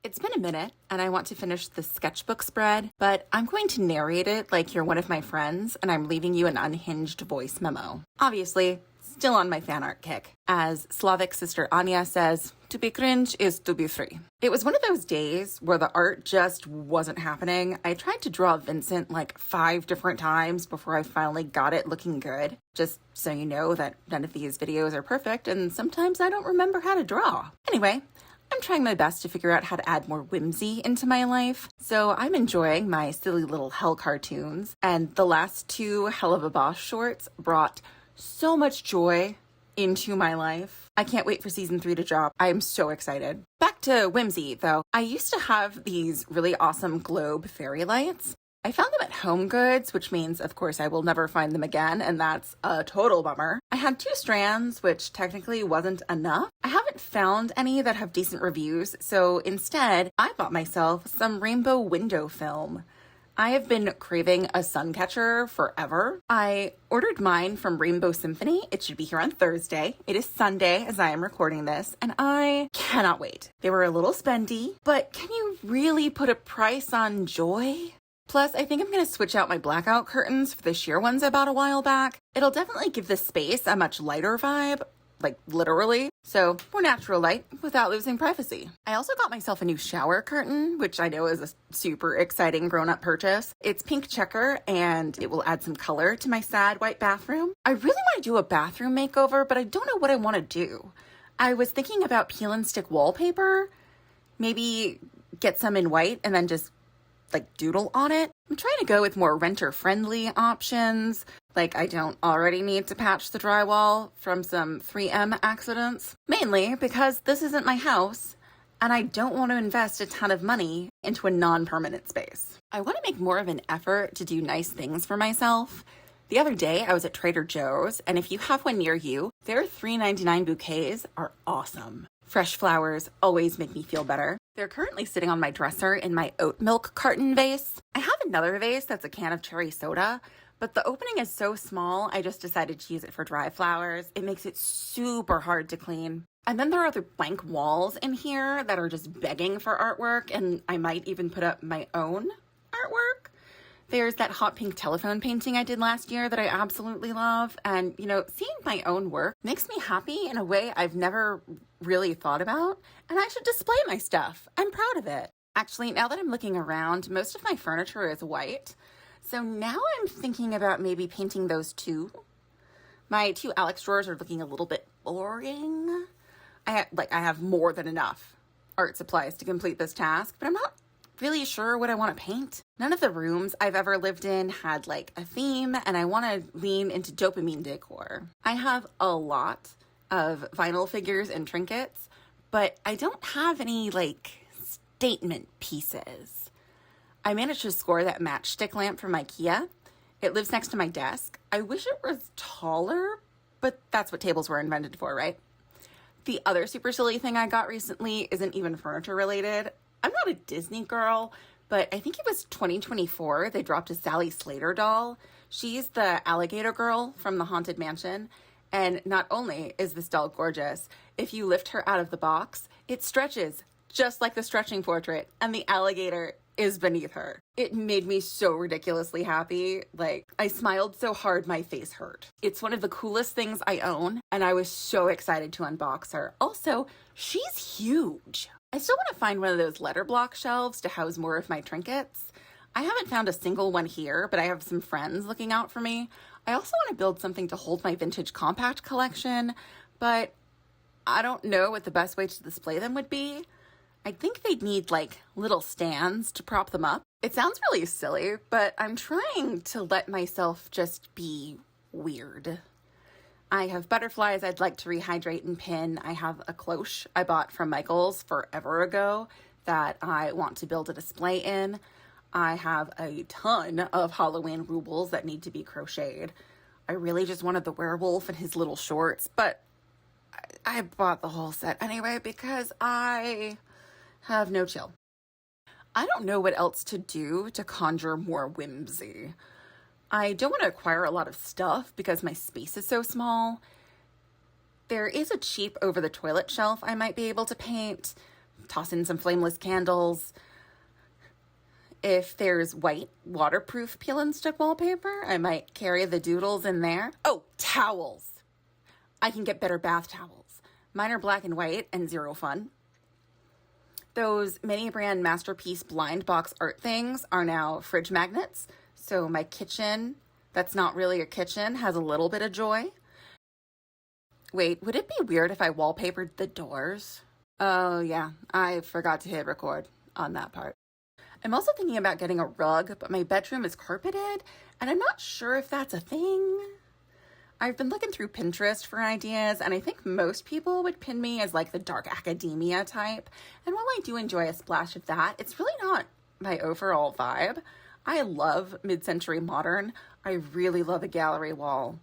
It's been a minute and I want to finish the sketchbook spread, but I'm going to narrate it like you're one of my friends and I'm leaving you an unhinged voice memo. Obviously, still on my fan art kick. As Slavic sister Anya says, to be cringe is to be free. It was one of those days where the art just wasn't happening. I tried to draw Vincent like 5 different times before I finally got it looking good. Just so you know that none of these videos are perfect and sometimes I don't remember how to draw. Anyway, I'm trying my best to figure out how to add more whimsy into my life, so I'm enjoying my silly little hell cartoons, and the last 2 Hell of a Boss shorts brought so much joy into my life. I can't wait for season 3 to drop. I am so excited. Back to whimsy, though. I used to have these really awesome globe fairy lights. I found them at Home Goods, which means, of course, I will never find them again, and that's a total bummer. I had 2 strands, which technically wasn't enough. I haven't found any that have decent reviews, so instead, I bought myself some rainbow window film. I have been craving a sun catcher forever. I ordered mine from Rainbow Symphony. It should be here on Thursday. It is Sunday as I am recording this, and I cannot wait. They were a little spendy, but can you really put a price on joy? Plus, I think I'm going to switch out my blackout curtains for the sheer ones I bought a while back. It'll definitely give this space a much lighter vibe, like literally. So more natural light without losing privacy. I also got myself a new shower curtain, which I know is a super exciting grown-up purchase. It's pink checker and it will add some color to my sad white bathroom. I really want to do a bathroom makeover, but I don't know what I want to do. I was thinking about peel and stick wallpaper, maybe get some in white and then just like doodle on it. I'm trying to go with more renter-friendly options. Like I don't already need to patch the drywall from some 3M accidents. Mainly because this isn't my house and I don't want to invest a ton of money into a non-permanent space. I want to make more of an effort to do nice things for myself. The other day I was at Trader Joe's, and if you have one near you, their $3.99 bouquets are awesome. Fresh flowers always make me feel better. They're currently sitting on my dresser in my oat milk carton vase. I have another vase that's a can of cherry soda, but the opening is so small, I just decided to use it for dry flowers. It makes it super hard to clean. And then there are other blank walls in here that are just begging for artwork, and I might even put up my own artwork. There's that hot pink telephone painting I did last year that I absolutely love. And, you know, seeing my own work makes me happy in a way I've never really thought about. And I should display my stuff. I'm proud of it. Actually, now that I'm looking around, most of my furniture is white. So now I'm thinking about maybe painting those too. My 2 Alex drawers are looking a little bit boring. I have more than enough art supplies to complete this task, but I'm not really sure what I want to paint. None of the rooms I've ever lived in had like a theme, and I want to lean into dopamine decor. I have a lot of vinyl figures and trinkets, but I don't have any like statement pieces. I managed to score that matchstick lamp from IKEA. It lives next to my desk. I wish it was taller, but that's what tables were invented for, right? The other super silly thing I got recently isn't even furniture related. I'm not a Disney girl, but I think it was 2024, they dropped a Sally Slater doll. She's the alligator girl from the Haunted Mansion. And not only is this doll gorgeous, if you lift her out of the box, it stretches just like the stretching portrait, and the alligator is beneath her. It made me so ridiculously happy. Like, I smiled so hard my face hurt. It's one of the coolest things I own, and I was so excited to unbox her. Also, she's huge. I still want to find one of those letter block shelves to house more of my trinkets. I haven't found a single one here, but I have some friends looking out for me. I also want to build something to hold my vintage compact collection, but I don't know what the best way to display them would be. I think they'd need like little stands to prop them up. It sounds really silly, but I'm trying to let myself just be weird. I have butterflies I'd like to rehydrate and pin. I have a cloche I bought from Michael's forever ago that I want to build a display in. I have a ton of Halloween rubles that need to be crocheted. I really just wanted the werewolf and his little shorts, but I bought the whole set anyway because I have no chill. I don't know what else to do to conjure more whimsy. I don't want to acquire a lot of stuff because my space is so small. There is a cheap over-the-toilet shelf I might be able to paint, toss in some flameless candles. If there's white waterproof peel and stick wallpaper, I might carry the doodles in there. Oh, towels. I can get better bath towels. Mine are black and white and zero fun. Those mini brand Masterpiece blind box art things are now fridge magnets. So my kitchen, that's not really a kitchen, has a little bit of joy. Wait, would it be weird if I wallpapered the doors? Oh yeah, I forgot to hit record on that part. I'm also thinking about getting a rug, but my bedroom is carpeted, and I'm not sure if that's a thing. I've been looking through Pinterest for ideas, and I think most people would pin me as like the dark academia type. And while I do enjoy a splash of that, it's really not my overall vibe. I love mid-century modern. I really love a gallery wall.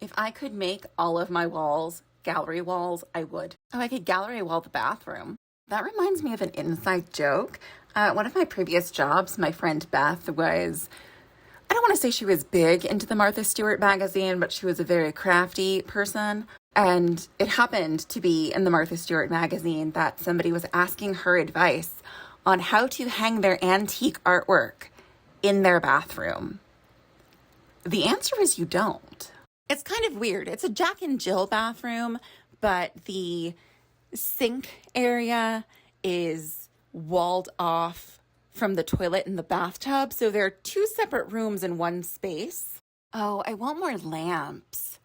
If I could make all of my walls gallery walls, I would. Oh, I could gallery wall the bathroom. That reminds me of an inside joke. One of my previous jobs, my friend Beth was, I don't want to say she was big into the Martha Stewart magazine, but she was a very crafty person. And it happened to be in the Martha Stewart magazine that somebody was asking her advice on how to hang their antique artwork in their bathroom. The answer is you don't. It's kind of weird. It's a Jack and Jill bathroom, but the sink area is walled off from the toilet and the bathtub. So there are two separate rooms in one space. Oh, I want more lamps.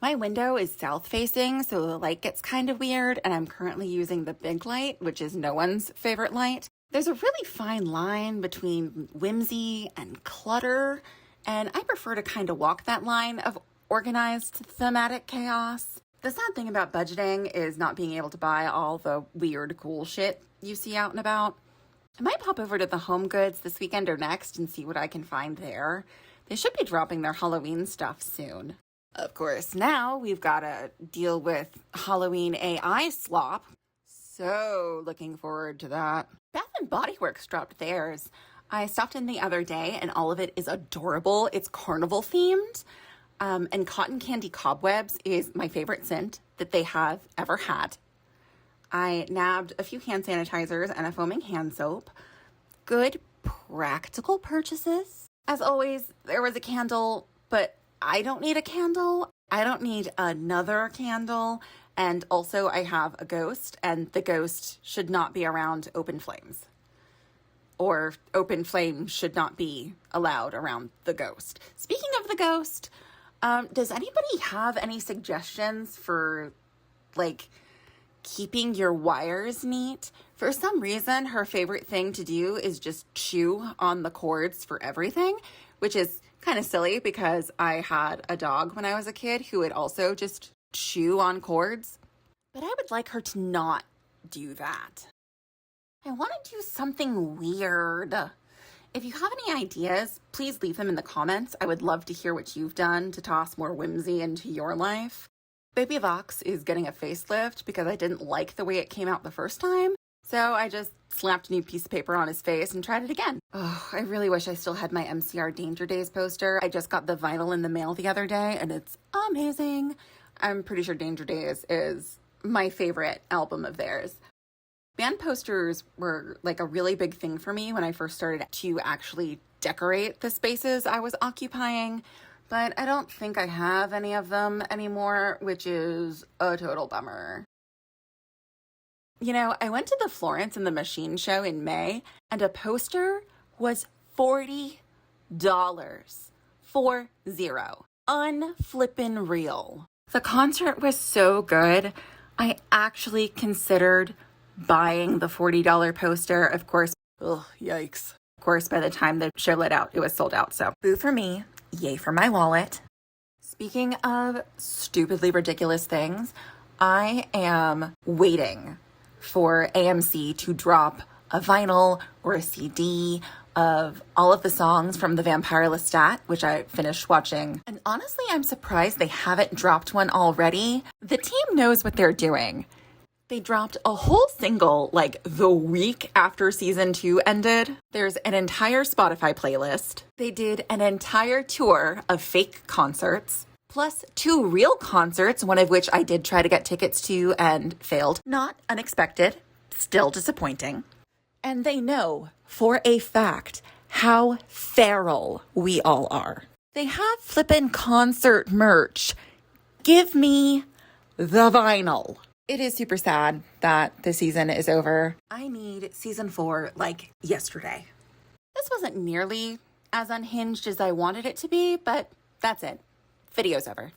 My window is south facing, so the light gets kind of weird, and I'm currently using the big light, which is no one's favorite light. There's a really fine line between whimsy and clutter, and I prefer to kind of walk that line of organized thematic chaos. The sad thing about budgeting is not being able to buy all the weird, cool shit you see out and about. I might pop over to the Home Goods this weekend or next and see what I can find there. They should be dropping their Halloween stuff soon. Of course, now we've got to deal with Halloween AI slop. So looking forward to that. Bath & Body Works dropped theirs. I stopped in the other day and all of it is adorable. It's carnival themed. And Cotton Candy Cobwebs is my favorite scent that they have ever had. I nabbed a few hand sanitizers and a foaming hand soap. Good practical purchases. As always, there was a candle, but I don't need a candle. I don't need another candle. And also I have a ghost, and the ghost should not be around open flames. Or open flame should not be allowed around the ghost. Speaking of the ghost, does anybody have any suggestions for, like, keeping your wires neat? For some reason, her favorite thing to do is just chew on the cords for everything, which is kind of silly because I had a dog when I was a kid who would also just chew on cords. But I would like her to not do that. I want to do something weird. If you have any ideas, please leave them in the comments. I would love to hear what you've done to toss more whimsy into your life. Baby Vox is getting a facelift because I didn't like the way it came out the first time. So I just slapped a new piece of paper on his face and tried it again. Oh, I really wish I still had my MCR Danger Days poster. I just got the vinyl in the mail the other day and it's amazing. I'm pretty sure Danger Days is my favorite album of theirs. Band posters were like a really big thing for me when I first started to actually decorate the spaces I was occupying, but I don't think I have any of them anymore, which is a total bummer. You know, I went to the Florence and the Machine show in May, and a poster was $40. 40. Unflippin' real. The concert was so good, I actually considered buying the $40 poster. Of course, yikes. Of course, by the time the show let out, it was sold out. So boo for me, yay for my wallet. Speaking of stupidly ridiculous things, I am waiting for AMC to drop a vinyl or a CD of all of the songs from the Vampire Lestat, which I finished watching. And honestly, I'm surprised they haven't dropped one already. The team knows what they're doing. They dropped a whole single like the week after season 2 ended. There's an entire Spotify playlist. They did an entire tour of fake concerts, plus 2 real concerts, one of which I did try to get tickets to and failed. Not unexpected. still disappointing. And they know for a fact how feral we all are. They have flippin' concert merch. Give me the vinyl. It is super sad that the season is over. I need season 4 like yesterday. This wasn't nearly as unhinged as I wanted it to be, but that's it. Video's over.